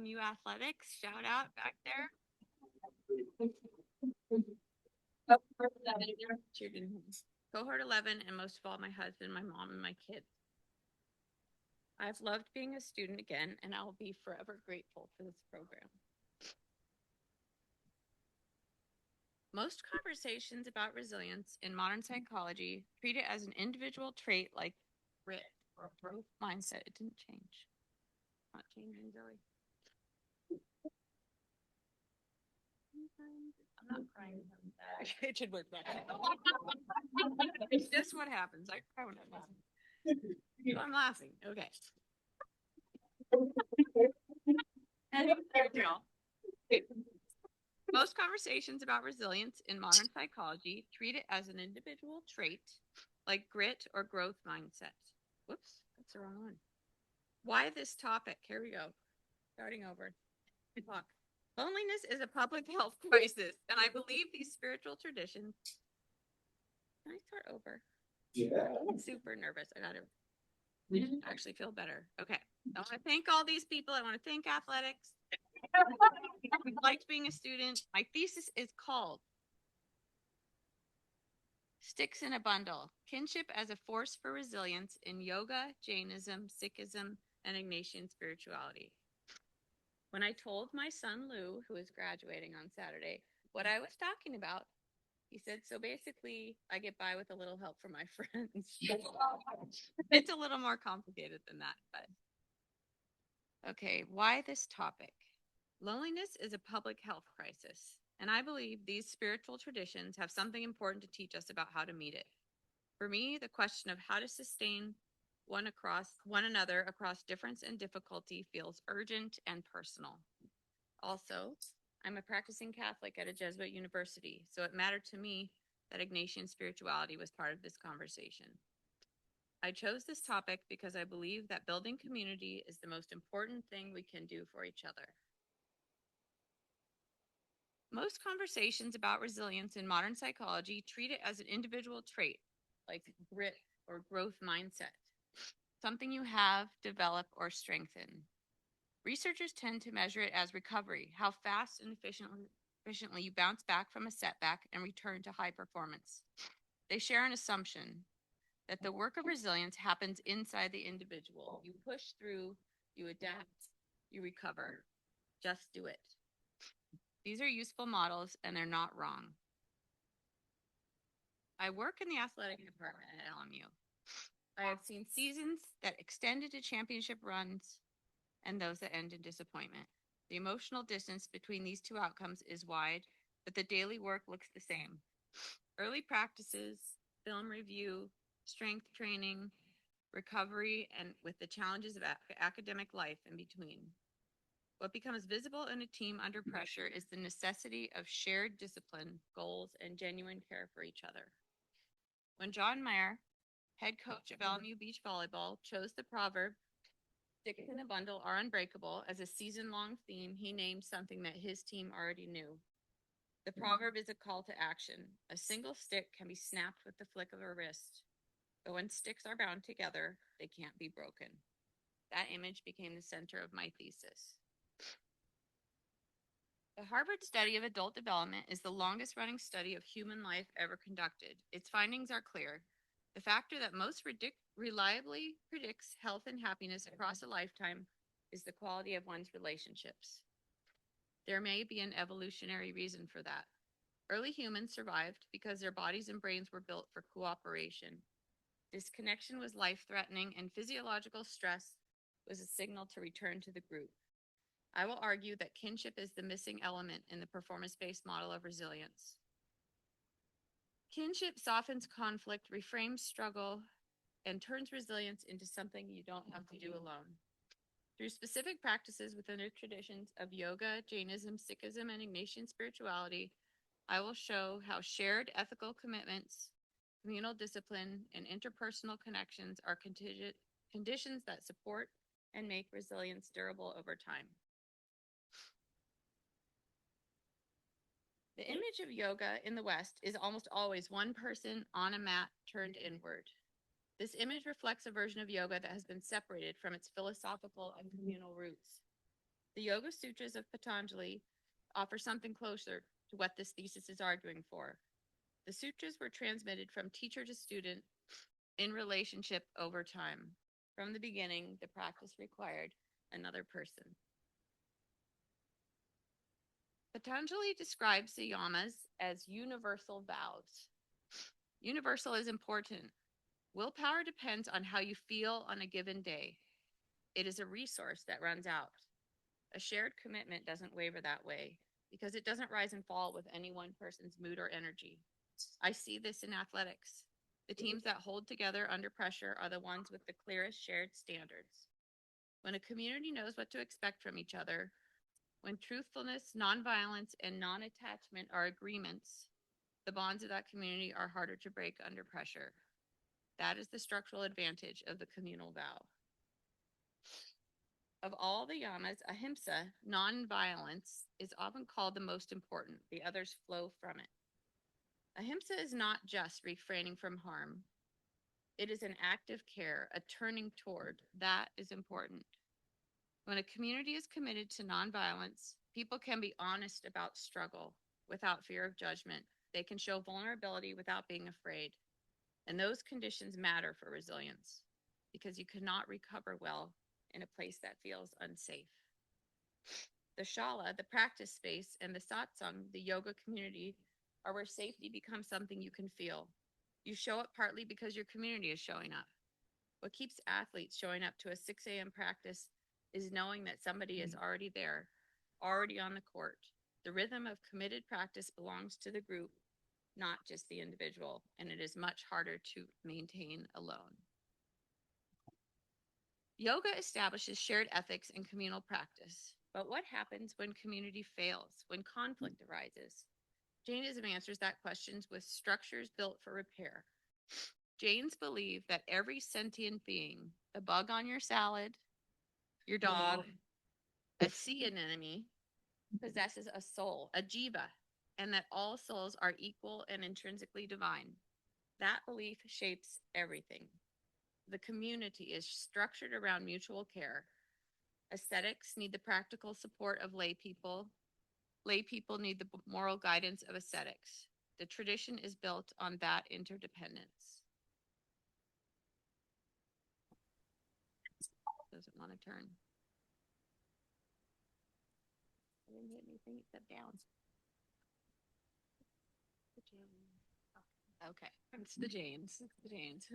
LMU athletics. Shout out back there. Cohort 11, and most of all, my husband, my mom, and my kids. I've loved being a student again, and I'll be forever grateful for this program. Most conversations about resilience in modern psychology treat it as an individual trait like grit or growth mindset. It didn't change. Not changing, Zoe. I'm not crying. It should work better. It's just what happens. I cry when I'm laughing. So I'm laughing. Okay. Most conversations about resilience in modern psychology treat it as an individual trait like grit or growth mindset. Whoops, that's the wrong one. Why this topic? Here we go. Starting over. Look, loneliness is a public health crisis, and I believe these spiritual traditions. Can I start over? Yeah. I'm super nervous. I got to actually feel better. Okay. I want to thank all these people. I want to thank athletics. I liked being a student. My thesis is called Sticks in a Bundle, Kinship as a Force for Resilience in Yoga, Jainism, Sikhism, and Ignatian Spirituality. When I told my son Lou, who is graduating on Saturday, what I was talking about, he said, so basically I get by with a little help from my friends. It's a little more complicated than that, but okay, why this topic? Loneliness is a public health crisis, and I believe these spiritual traditions have something important to teach us about how to meet it. For me, the question of how to sustain one another across difference and difficulty feels urgent and personal. Also, I'm a practicing Catholic at a Jesuit university, so it mattered to me that Ignatian spirituality was part of this conversation. I chose this topic because I believe that building community is the most important thing we can do for each other. Most conversations about resilience in modern psychology treat it as an individual trait, like grit or growth mindset, something you have, develop, or strengthen. Researchers tend to measure it as recovery, how fast and efficiently you bounce back from a setback and return to high performance. They share an assumption that the work of resilience happens inside the individual. You push through, you adapt, you recover. Just do it. These are useful models, and they're not wrong. I work in the athletic department at LMU. I have seen seasons that extended to championship runs and those that end in disappointment. The emotional distance between these two outcomes is wide, but the daily work looks the same. Early practices, film review, strength training, recovery, and with the challenges of academic life in between. What becomes visible in a team under pressure is the necessity of shared discipline, goals, and genuine care for each other. When John Mayer, head coach of LMU Beach Volleyball, chose the proverb, "Sticks in a bundle are unbreakable," as a season-long theme, he named something that his team already knew. The proverb is a call to action. A single stick can be snapped with the flick of a wrist, but when sticks are bound together, they can't be broken. That image became the center of my thesis. The Harvard study of adult development is the longest-running study of human life ever conducted. Its findings are clear. The factor that most reliably predicts health and happiness across a lifetime is the quality of one's relationships. There may be an evolutionary reason for that. Early humans survived because their bodies and brains were built for cooperation. Disconnection was life-threatening, and physiological stress was a signal to return to the group. I will argue that kinship is the missing element in the performance-based model of resilience. Kinship softens conflict, reframes struggle, and turns resilience into something you don't have to do alone. Through specific practices within the traditions of yoga, Jainism, Sikhism, and Ignatian spirituality, I will show how shared ethical commitments, communal discipline, and interpersonal connections are conditions that support and make resilience durable over time. The image of yoga in the West is almost always one person on a mat turned inward. This image reflects a version of yoga that has been separated from its philosophical and communal roots. The Yoga Sutras of Patanjali offer something closer to what this thesis is arguing for. The sutras were transmitted from teacher to student in relationship over time. From the beginning, the practice required another person. Patanjali describes the yamas as universal vows. Universal is important. Willpower depends on how you feel on a given day. It is a resource that runs out. A shared commitment doesn't waver that way because it doesn't rise and fall with any one person's mood or energy. I see this in athletics. The teams that hold together under pressure are the ones with the clearest shared standards. When a community knows what to expect from each other, when truthfulness, nonviolence, and non-attachment are agreements, the bonds of that community are harder to break under pressure. That is the structural advantage of the communal vow. Of all the yamas, ahimsa, nonviolence, is often called the most important. The others flow from it. Ahimsa is not just refraining from harm. It is an active care, a turning toward. That is important. When a community is committed to nonviolence, people can be honest about struggle without fear of judgment. They can show vulnerability without being afraid. And those conditions matter for resilience because you cannot recover well in a place that feels unsafe. The shala, the practice space, and the satsang, the yoga community, are where safety becomes something you can feel. You show up partly because your community is showing up. What keeps athletes showing up to a 6 a.m. practice is knowing that somebody is already there, already on the court. The rhythm of committed practice belongs to the group, not just the individual, and it is much harder to maintain alone. Yoga establishes shared ethics and communal practice. But what happens when community fails, when conflict arises? Jainism answers that question with structures built for repair. Jains believe that every sentient being, the bug on your salad, your dog, a sea anemone, possesses a soul, a jiva, and that all souls are equal and intrinsically divine. That belief shapes everything. The community is structured around mutual care. Ascetics need the practical support of lay people. Lay people need the moral guidance of ascetics. The tradition is built on that interdependence. Doesn't want to turn. I didn't hit anything except down. Okay, it's the Jains. It's the Jains.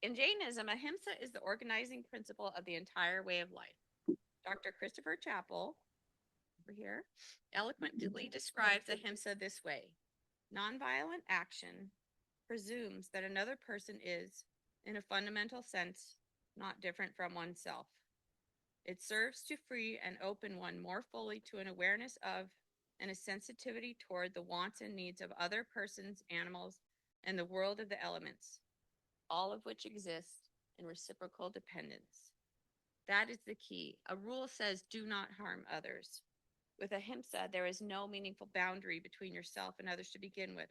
In Jainism, ahimsa is the organizing principle of the entire way of life. Dr. Christopher Chappell, over here, eloquently describes ahimsa this way. Nonviolent action presumes that another person is, in a fundamental sense, not different from oneself. It serves to free and open one more fully to an awareness of and a sensitivity toward the wants and needs of other persons, animals, and the world of the elements, all of which exist in reciprocal dependence. That is the key. A rule says do not harm others. With ahimsa, there is no meaningful boundary between yourself and others to begin with.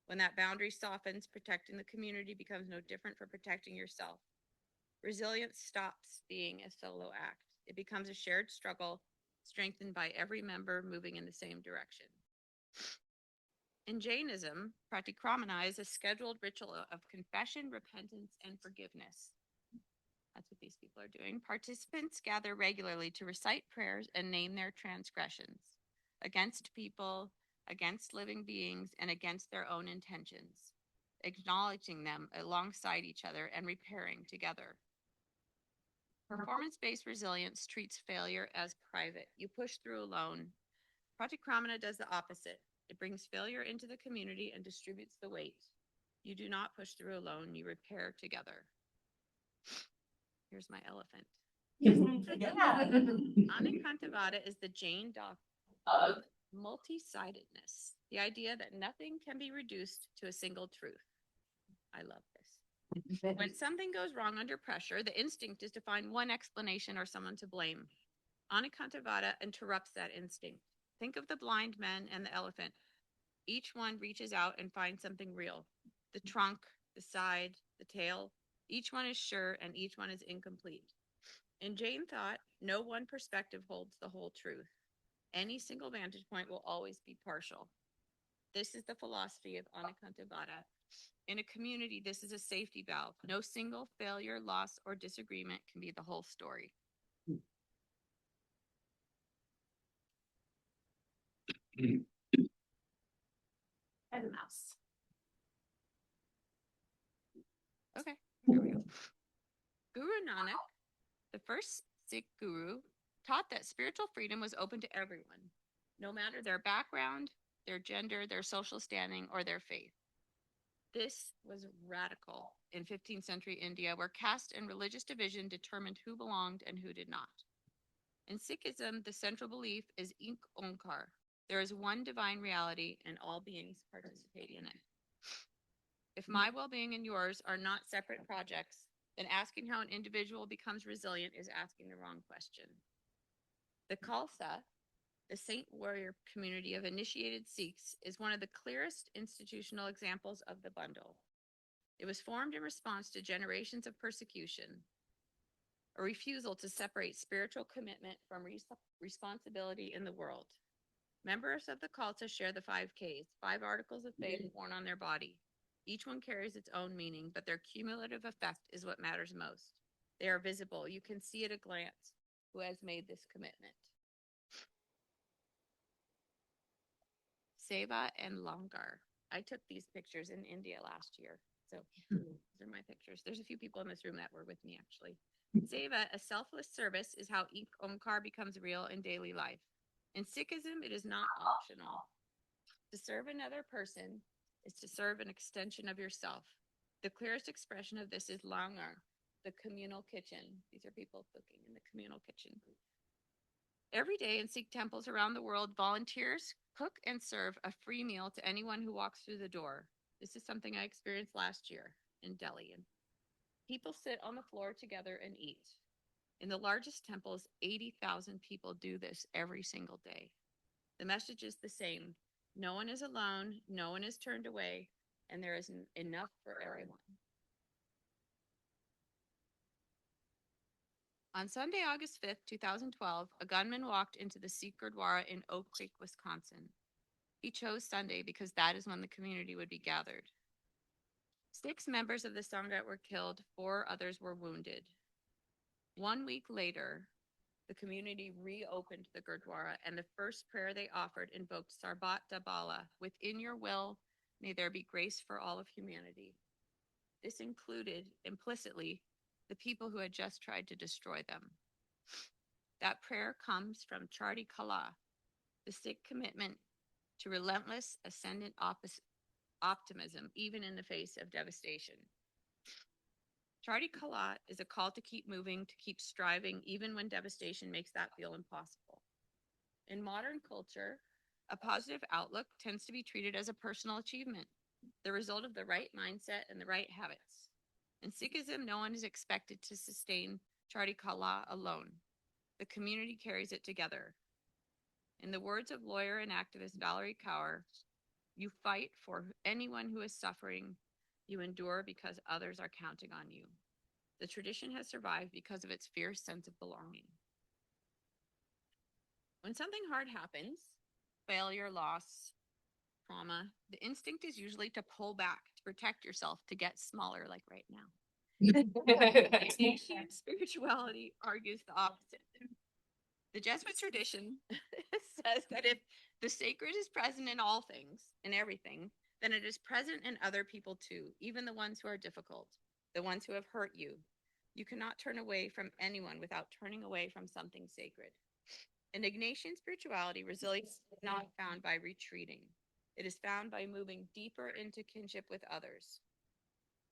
When that boundary softens, protecting the community becomes no different from protecting yourself. Resilience stops being a solo act. It becomes a shared struggle, strengthened by every member moving in the same direction. In Jainism, pratikramana is a scheduled ritual of confession, repentance, and forgiveness. That's what these people are doing. Participants gather regularly to recite prayers and name their transgressions against people, against living beings, and against their own intentions, acknowledging them alongside each other and repairing together. Performance-based resilience treats failure as private. You push through alone. Pratikramana does the opposite. It brings failure into the community and distributes the weight. You do not push through alone. You repair together. Here's my elephant. Anekantavada is the Jain doctrine of multi-sidedness, the idea that nothing can be reduced to a single truth. I love this. When something goes wrong under pressure, the instinct is to find one explanation or someone to blame. Anekantavada interrupts that instinct. Think of the blind men and the elephant. Each one reaches out and finds something real. The trunk, the side, the tail. Each one is sure and each one is incomplete. In Jain thought, no one perspective holds the whole truth. Any single vantage point will always be partial. This is the philosophy of Anakantabhata. In a community, this is a safety valve. No single failure, loss, or disagreement can be the whole story. And a mouse. Okay, here we go. Guru Nanak, the first Sikh guru, taught that spiritual freedom was open to everyone, no matter their background, their gender, their social standing, or their faith. This was radical in 15th century India, where caste and religious division determined who belonged and who did not. In Sikhism, the central belief is Ik Onkar. There is one divine reality, and all beings participate in it. If my well-being and yours are not separate projects, then asking how an individual becomes resilient is asking the wrong question. The Khalsa, the saint warrior community of initiated Sikhs, is one of the clearest institutional examples of the bundle. It was formed in response to generations of persecution, a refusal to separate spiritual commitment from responsibility in the world. Members of the Khalsa share the 5 Ks, 5 articles of faith worn on their body. Each one carries its own meaning, but their cumulative effect is what matters most. They are visible. You can see at a glance who has made this commitment. Seva and Langar. I took these pictures in India last year. So these are my pictures. There's a few people in this room that were with me, actually. Seva, a selfless service, is how Ik Omkar becomes real in daily life. In Sikhism, it is not optional. To serve another person is to serve an extension of yourself. The clearest expression of this is Langar, the communal kitchen. These are people cooking in the communal kitchen. Every day in Sikh temples around the world, volunteers cook and serve a free meal to anyone who walks through the door. This is something I experienced last year in Delhi. And people sit on the floor together and eat. In the largest temples, 80,000 people do this every single day. The message is the same. No one is alone, no one is turned away, and there is enough for everyone. On Sunday, August 5th, 2012, a gunman walked into the Sikh Gurdwara in Oak Creek, Wisconsin. He chose Sunday because that is when the community would be gathered. 6 members of the Sangha were killed, 4 others were wounded. 1 week later, the community reopened the Gurdwara, and the first prayer they offered invoked Sarbat da Bala, within your will, may there be grace for all of humanity. This included, implicitly, the people who had just tried to destroy them. That prayer comes from Chardi Kala, the Sikh commitment to relentless ascendant optimism, even in the face of devastation. Chardi Kala is a call to keep moving, to keep striving, even when devastation makes that feel impossible. In modern culture, a positive outlook tends to be treated as a personal achievement, the result of the right mindset and the right habits. In Sikhism, no one is expected to sustain Chardi Kala alone. The community carries it together. In the words of lawyer and activist Valerie Kaur, you fight for anyone who is suffering. You endure because others are counting on you. The tradition has survived because of its fierce sense of belonging. When something hard happens, failure, loss, trauma, the instinct is usually to pull back, to protect yourself, to get smaller, like right now. Ignatian spirituality argues the opposite. The Jesuit tradition says that if the sacred is present in all things, in everything, then it is present in other people too, even the ones who are difficult, the ones who have hurt you. You cannot turn away from anyone without turning away from something sacred. In Ignatian spirituality, resilience is not found by retreating. It is found by moving deeper into kinship with others.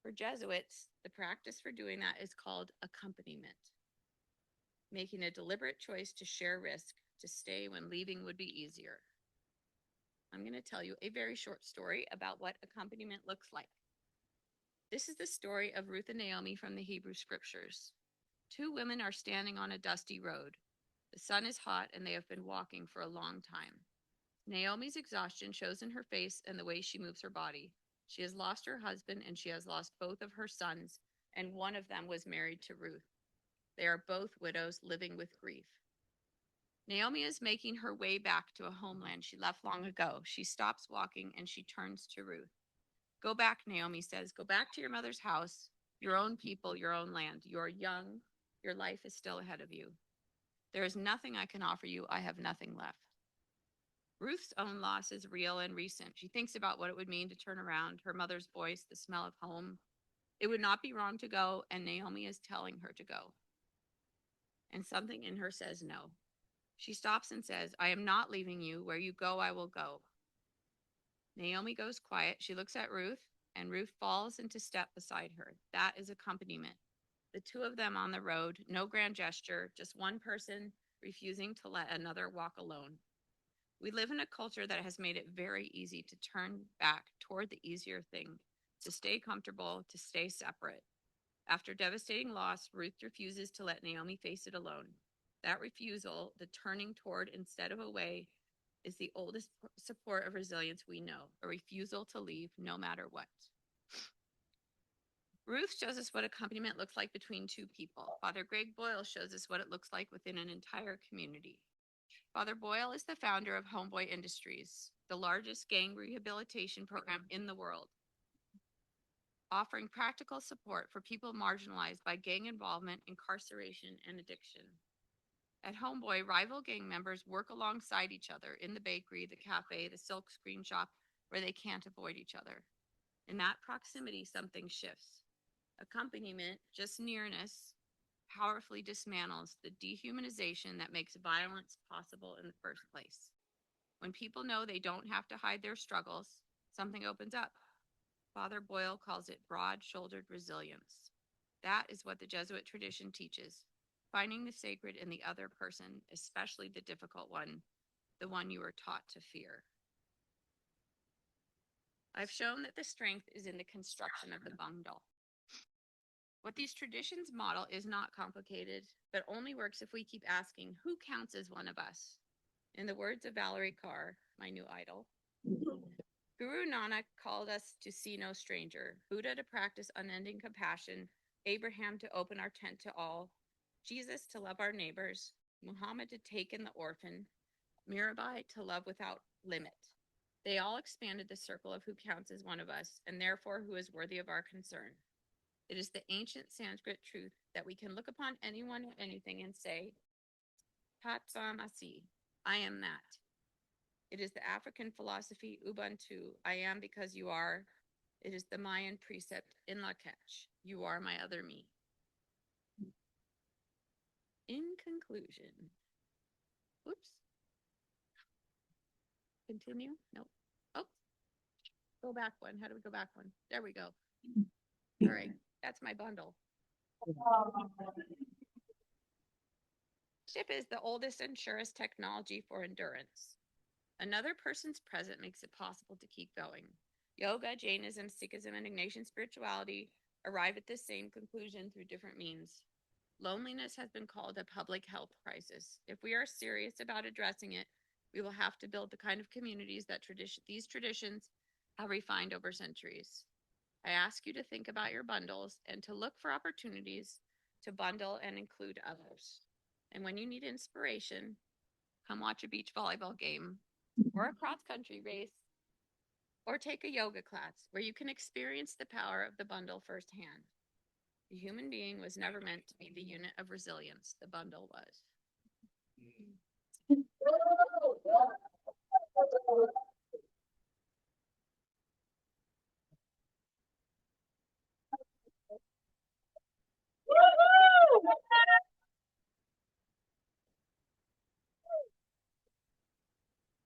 For Jesuits, the practice for doing that is called accompaniment, making a deliberate choice to share risk, to stay when leaving would be easier. I'm going to tell you a very short story about what accompaniment looks like. This is the story of Ruth and Naomi from the Hebrew scriptures. 2 women are standing on a dusty road. The sun is hot and they have been walking for a long time. Naomi's exhaustion shows in her face and the way she moves her body. She has lost her husband and she has lost both of her sons, and one of them was married to Ruth. They are both widows living with grief. Naomi is making her way back to a homeland she left long ago. She stops walking and she turns to Ruth. Go back, Naomi says. Go back to your mother's house, your own people, your own land. You are young. Your life is still ahead of you. There is nothing I can offer you. I have nothing left. Ruth's own loss is real and recent. She thinks about what it would mean to turn around, her mother's voice, the smell of home. It would not be wrong to go, and Naomi is telling her to go. And something in her says no. She stops and says, I am not leaving you. Where you go, I will go. Naomi goes quiet. She looks at Ruth, and Ruth falls into step beside her. That is accompaniment. The two of them on the road, no grand gesture, just one person refusing to let another walk alone. We live in a culture that has made it very easy to turn back toward the easier thing, to stay comfortable, to stay separate. After devastating loss, Ruth refuses to let Naomi face it alone. That refusal, the turning toward instead of away, is the oldest support of resilience we know, a refusal to leave no matter what. Ruth shows us what accompaniment looks like between two people. Father Greg Boyle shows us what it looks like within an entire community. Father Boyle is the founder of Homeboy Industries, the largest gang rehabilitation program in the world, offering practical support for people marginalized by gang involvement, incarceration, and addiction. At Homeboy, rival gang members work alongside each other in the bakery, the cafe, the silk screen shop, where they can't avoid each other. In that proximity, something shifts. Accompaniment, just nearness, powerfully dismantles the dehumanization that makes violence possible in the first place. When people know they don't have to hide their struggles, something opens up. Father Boyle calls it broad-shouldered resilience. That is what the Jesuit tradition teaches, finding the sacred in the other person, especially the difficult one, the one you are taught to fear. I've shown that the strength is in the construction of the bundle. What these traditions model is not complicated, but only works if we keep asking, who counts as one of us? In the words of Valerie Carr, my new idol, Guru Nanak called us to see no stranger, Buddha to practice unending compassion, Abraham to open our tent to all, Jesus to love our neighbors, Muhammad to take in the orphan, Mirabai to love without limit. They all expanded the circle of who counts as one of us, and therefore who is worthy of our concern. It is the ancient Sanskrit truth that we can look upon anyone or anything and say, Tat Samasi, I am that. It is the African philosophy, Ubuntu, I am because you are. It is the Mayan precept, In Lak'ech, you are my other me. In conclusion, whoops. Continue? Nope. Oh, go back one. How do we go back one? There we go. All right, that's my bundle. Kinship is the oldest and surest technology for endurance. Another person's present makes it possible to keep going. Yoga, Jainism, Sikhism, and Ignatian spirituality arrive at the same conclusion through different means. Loneliness has been called a public health crisis. If we are serious about addressing it, we will have to build the kind of communities that these traditions have refined over centuries. I ask you to think about your bundles and to look for opportunities to bundle and include others. And when you need inspiration, come watch a beach volleyball game or a cross-country race or take a yoga class where you can experience the power of the bundle firsthand. The human being was never meant to be the unit of resilience the bundle was.